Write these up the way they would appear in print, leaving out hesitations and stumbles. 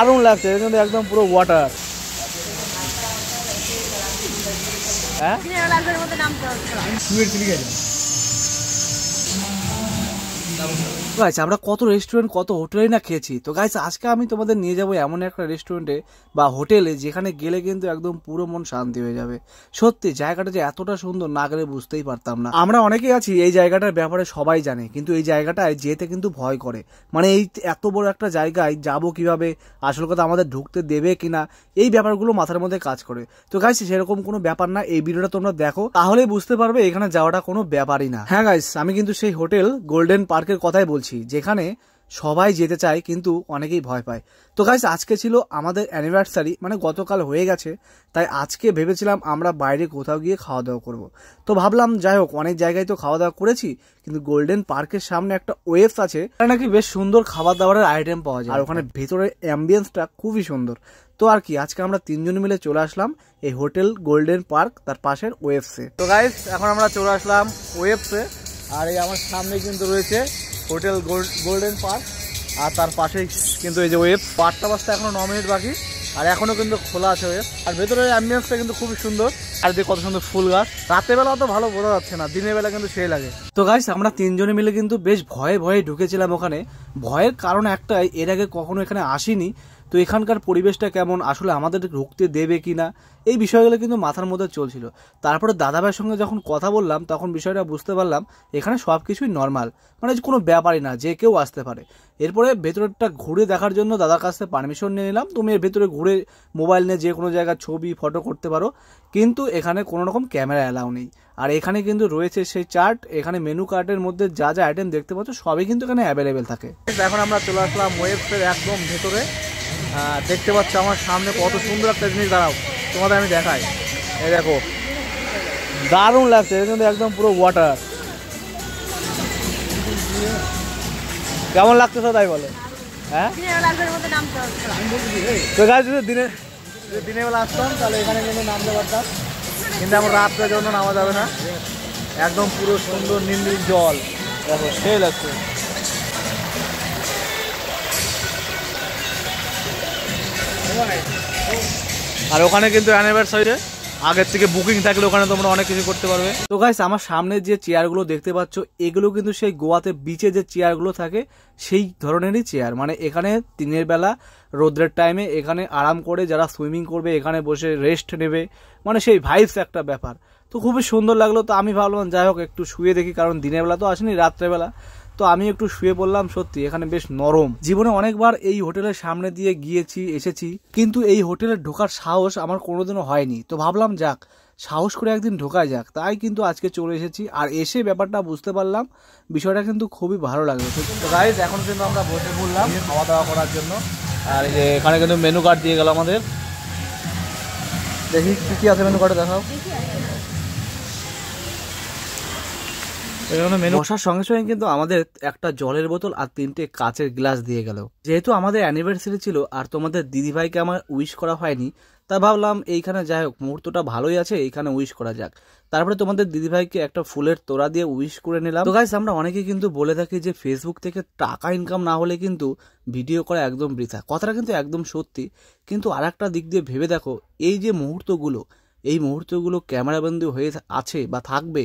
দারুণ লাগছে, কিন্তু একদম পুরো ওয়াটার। হ্যাঁ গাইস, আমরা কত রেস্টুরেন্ট কত হোটেলে না খেয়েছি। তো গাইস, আজকে আমি তোমাদের নিয়ে যাবো এমন একটা রেস্টুরেন্টে বা হোটেলে যেখানে গেলে কিন্তু একদম পুরো মন শান্তি হয়ে যাবে। সত্যি জায়গাটা যে এতটা সুন্দর, না গেলে বুঝতেই পারতাম না। আমরা অনেকেই আছি এই জায়গাটার ব্যাপারে সবাই জানে, কিন্তু এই জায়গাটায় যেতে কিন্তু ভয় করে। মানে এই এত বড় একটা জায়গায় যাব কিভাবে, আসল কথা আমাদের ঢুকতে দেবে কিনা, এই ব্যাপারগুলো মাথার মধ্যে কাজ করে। তো গাইস, সেরকম কোনো ব্যাপার না, এই ভিডিওটা তোমরা দেখো তাহলেই বুঝতে পারবে এখানে যাওয়াটা কোনো ব্যাপারই না। হ্যাঁ গাইস, আমি কিন্তু সেই হোটেল গোল্ডেন পার্কের কথাই বলছি, যেখানে সবাই যেতে চায় কিন্তু অনেকেই ভয় পায়। তো গাইস, আজকে ছিল আমাদের অ্যানিভার্সারি, মানে গতকাল হয়ে গেছে, তাই আজকে ভেবেছিলাম আমরা বাইরে কোথাও গিয়ে খাওয়া দাওয়া করব। তো ভাবলাম যাই হোক, অনেক জায়গায় তো খাওয়া দাওয়া করেছি, কিন্তু গোল্ডেন পার্কের সামনে একটা ওয়েবস আছে, নাকি বেশ সুন্দর খাবার দাবারের আইটেম পাওয়া যায়, আর ওখানে ভেতরের অ্যাম্বিয়েন্সটা খুবই সুন্দর। তো আর কি, আজকে আমরা তিনজন মিলে চলে আসলাম এই হোটেল গোল্ডেন পার্ক, তার পাশের ওয়েবসে। তো গাইস, এখন আমরা চলে আসলাম ওয়েবসে, আর এই আমার সামনে কিন্তু রয়েছে হোটেল গোল্ডেন পার্ক, আর তার পাশেই কিন্তু এই যে ওয়েব। 8টা বাজতে এখনো 9 মিনিট বাকি, আর এখনো কিন্তু খোলা আছে ওয়েব। আর ভেতরের অ্যাম্বিয়েন্সটা কিন্তু খুবই সুন্দর, আর দিয়ে কত সুন্দর ফুল গাছ। রাতের বেলা তো ভালো বোঝা যাচ্ছে না, দিনের বেলা কিন্তু সেই লাগে। তো গাইস, আমরা তিনজনে মিলে কিন্তু বেশ ভয়ে ভয়ে ঢুকেছিলাম ওখানে। ভয়ের কারণ একটাই, এর আগে কখনো এখানে আসিনি, তো এখানকার পরিবেশটা কেমন, আসলে আমাদের ঢুকতে দেবে কিনা, এই বিষয়গুলো কিন্তু মাথার মধ্যে চলছিল। তারপরে দাদাভাইয়ের সঙ্গে যখন কথা বললাম, তখন বিষয়টা বুঝতে পারলাম এখানে সব কিছুই নর্মাল, মানে কোনো ব্যাপারই না, যে কেউ আসতে পারে। এরপরে ভেতরটা ঘুরে দেখার জন্য দাদার কাছ থেকে পারমিশন নিয়ে নিলাম, তুমি এর ভেতরে ঘুরে মোবাইল নিয়ে যে কোনো জায়গায় ছবি ফটো করতে পারো, কিন্তু এখানে কোনো রকম ক্যামেরা অ্যালাউ নেই। আর এখানে কিন্তু রয়েছে সেই চার্ট, এখানে মেনু কার্ডের মধ্যে যা যা আইটেম দেখতে পাচ্ছ সবই কিন্তু এখানে অ্যাভেলেবেল থাকে। এখন আমরা চলে আসলাম ওয়েবসের একদম ভেতরে। দেখতে পাচ্ছ আমার সামনে কত সুন্দর একটা জিনিস, দাঁড়াও তোমাদের আমি দেখাই। এই দেখো, দারুণ লাগছে, কিন্তু একদম পুরো ওয়াটার। কেমন লাগতেছে তাই বলো? হ্যাঁ, তো গাইস, দিনের বেলা আসতাম তাহলে এখানে কিন্তু নামতে পারতাম, কিন্তু আমার রাত্রের জন্য নামা যাবে না। একদম পুরো সুন্দর নীল নীল জল, দেখো সেই লাগছে। আর ওখানে কিন্তু অ্যানিভার্সারি আগের থেকে বুকিং থাকলে ওখানে তোমরা অনেক কিছু করতে পারবে। তো গাইস, আমার সামনে যে চেয়ারগুলো দেখতে পাচ্ছ, এগুলো কিন্তু সেই গোয়াতে বিচে যে চেয়ারগুলো থাকে সেই ধরনেরই চেয়ার। মানে এখানে দিনের বেলা রোদ্রের টাইমে এখানে আরাম করে যারা সুইমিং করবে এখানে বসে রেস্ট নেবে, মানে সেই ভাইবস একটা ব্যাপার। তো খুবই সুন্দর লাগলো। তো আমি ভাবলাম যাই হোক একটু শুয়ে দেখি, কারণ দিনের বেলা তো আসেনি, রাত্রেবেলা। তো আমি একটু শুয়ে পড়লাম। সত্যি এখানে বেশ নরম। জীবনে অনেকবার এই হোটেলের সামনে দিয়ে গিয়েছি, এসেছি, কিন্তু এই হোটেলে ঢোকার সাহস আমার কোনোদিনও হয়নি। তো ভাবলাম যাক, সাহস করে একদিন ঢোকা যাক, তাই কিন্তু আজকে চলে এসেছি। আর এসে ব্যাপারটা বুঝতে পারলাম, বিষয়টা কিন্তু খুবই ভালো লাগলো। তো গাইস, এখন কিন্তু আমরা বসে পড়লাম খাওয়া দাওয়া করার জন্য। আর এই যে এখানে কিন্তু মেনু কার্ড দিয়ে গেল আমাদের, দেখি কি কি আছে মেনু কার্ডে, দেখাও। বসার সঙ্গে সঙ্গে কিন্তু আমাদের একটা জলের বোতল আর 3টে কাচের গ্লাস দিয়ে গেল। যেহেতু আমাদের অ্যানিভার্সারি ছিল আর তোমাদের দিদিভাইকে আমার উইশ করা হয়নি, তা ভাবলাম এইখানে যাই হোক মুহূর্তটা ভালোই আছে, এইখানে উইশ করা যাক। তারপরে তোমাদের দিদিভাইকে একটা ফুলের তোড়া দিয়ে উইশ করে নিলাম। তো গাইস, আমরা অনেকে কিন্তু বলে থাকি যে ফেসবুক থেকে টাকা ইনকাম না হলে কিন্তু ভিডিও করা একদম বৃথা। কথাটা কিন্তু একদম সত্যি। কিন্তু আর একটা দিক দিয়ে ভেবে দেখো, এই যে মুহূর্তগুলো ক্যামেরাবন্দি হয়ে আছে বা থাকবে,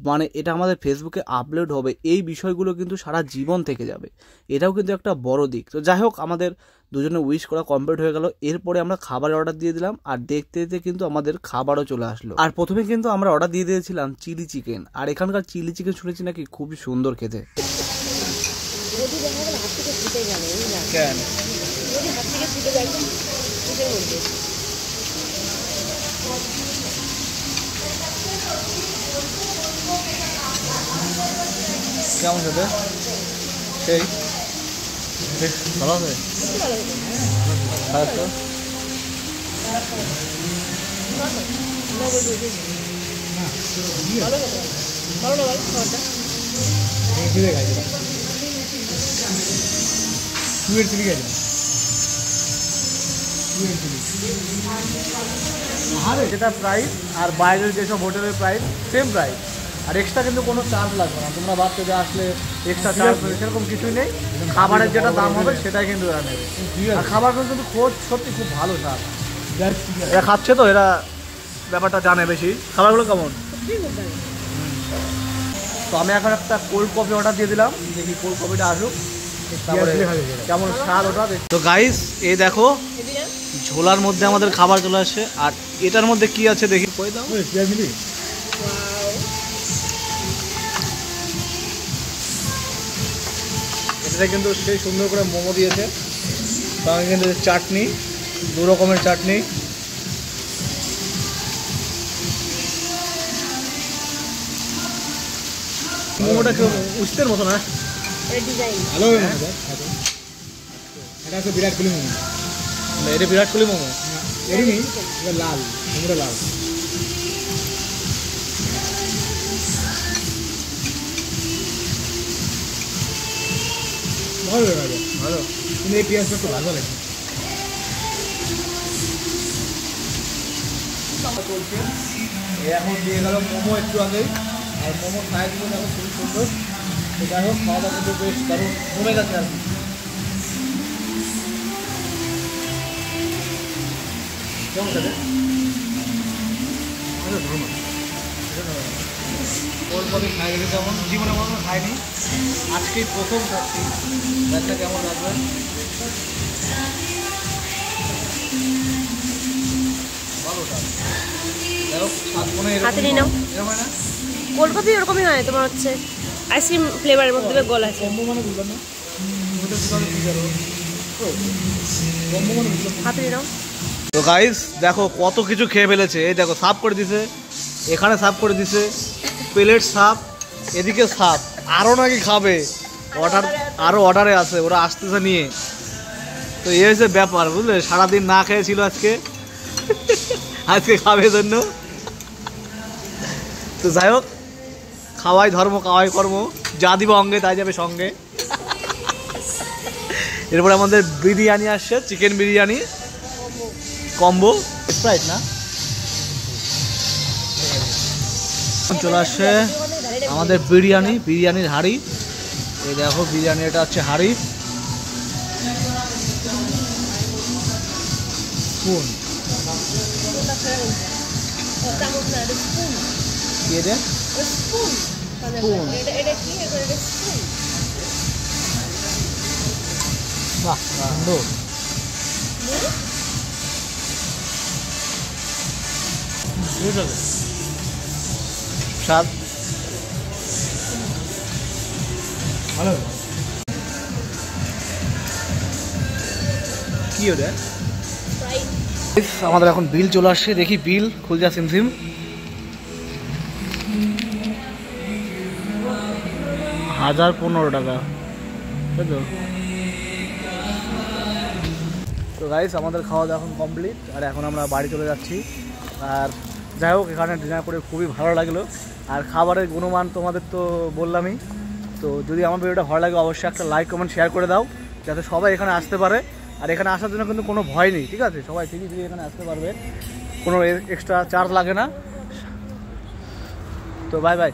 মানে এটা আমাদের ফেসবুকে আপলোড হবে, এই বিষয়গুলো কিন্তু সারা জীবন থেকে যাবে। এটাও কিন্তু একটা বড় দিক। তো যাই হোক, আমাদের দুজনে উইশ করা কমপ্লিট হয়ে গেল। এরপরে আমরা খাবারের অর্ডার দিয়ে দিলাম, আর দেখতে দেখতে কিন্তু আমাদের খাবারও চলে আসলো। আর প্রথমে কিন্তু আমরা অর্ডার দিয়ে দিয়েছিলাম চিলি চিকেন, আর এখানকার চিলি চিকেন শুনেছি নাকি খুবই সুন্দর খেতে। কেমন খেতে? সেই ভালো আছে। যেটা প্রাইস আর বাইরের যেসব হোটেলের প্রাইস সেম প্রাইস, আর এক্সট্রা কিন্তু কোনো চার্জ লাগবে না, তোমরা বাচ্চাদের আসলে এক্সট্রা চার্জ সেরকম কিছুই নেই, খাবারের যেটা দাম হবে সেটাই কিন্তু এরা নেবে। আর খাবারগুলো কিন্তু সত্যি খুব ভালো স্বাদ। এরা খাচ্ছে তো, এরা ব্যাপারটা জানে বেশি। খাবারগুলো কেমন? তো আমি এখন একটা কোল্ড কফি অর্ডার দিয়ে দিলাম, দেখি কোল্ড কফিটা আসুক কেমন স্বাদ ওটা। তো গাইস এই দেখো ঝোলার মধ্যে আমাদের খাবার চলে আসছে, আর এটার মধ্যে কি আছে দেখি। এটা কিন্তু সেই সুন্দর করে মোমো দিয়েছে, সঙ্গে কিন্তু চাটনি, 2 রকমের চাটনি। মোমোটা উস্তের মতো না, ভালো এটা হচ্ছে বিরাট কোহলি মোমো। এটা বিরাট কোহলি মোমো, এরই লাল মোমোটা লাল। ভালো লাগে, ভালো, কিন্তু এই পেঁয়াজটা একটু ভালো লাগে। চলছে এখন দিয়ে গেল মোমো একটু আগেই, আর মোমো সাইজগুলো দেখো খুবই সুন্দর। তো যাই হোক খাওয়া দাওয়া কিন্তু বেশ দারুণ কমে গেছে আর কি। কেমন থাকে কোল্ড কফি খাই গেলে যেমন জীবনে কোনো খাইনি, আজকেই প্রথম খাচ্ছি, ব্যাগটা কেমন লাগবে। ভালো স্বাদ, যাই হোক স্বাদ মনে এরকম না, কোল্ড কফি ওরকমই হয় তোমার, হচ্ছে আইসক্রিম ফ্লেভারের মধ্যে গোল আছে। কম্বো মানে বুঝলাম না, হাতে নাও। তো গাইস দেখো কত কিছু খেয়ে ফেলেছে, এই দেখো সাফ করে দিছে, এখানে সাফ করে দিছে, প্লেট সাফ, এদিকে সাফ, আরও নাকি খাবে, আরও অর্ডারে আছে, ওরা আসতেছে নিয়ে। তো এই হচ্ছে ব্যাপার বুঝলে, সারাদিন না খেয়েছিল আজকে খাবে জন্য। তো যাই হোক খাওয়াই ধর্ম খাওয়াই কর্ম, যা দিব অঙ্গে তাই যাবে সঙ্গে। এরপর আমাদের বিরিয়ানি আসছে, চিকেন বিরিয়ানি কম্বো, স্প্রাইট না, চলে আসছে আমাদের বিরিয়ানির হাঁড়ি। এই দেখো বিরিয়ানি, এটা হচ্ছে হাঁড়ি, স্পুন, বাহ সুন্দর। স্বাদ ভালো। কি ওটা? আমাদের এখন বিল চলে আসছে, দেখি বিল খুলজা সিমসিম। $1015 তাই তো। তো গাইস আমাদের খাওয়া দাওয়া এখন কমপ্লিট, আর এখন আমরা বাড়ি চলে যাচ্ছি। আর যাই হোক এখানে ডিনার করে খুবই ভালো লাগলো, আর খাবারের গুণমান তোমাদের তো বললামই। তো যদি আমার ভিডিওটা ভালো লাগে অবশ্যই একটা লাইক কমেন্ট শেয়ার করে দাও, যাতে সবাই এখানে আসতে পারে। আর এখানে আসার জন্য কিন্তু কোনো ভয় নেই, ঠিক আছে, সবাই ঠিকই এখানে আসতে পারবে, কোনো এক্সট্রা চার্জ লাগে না। তো বাই বাই।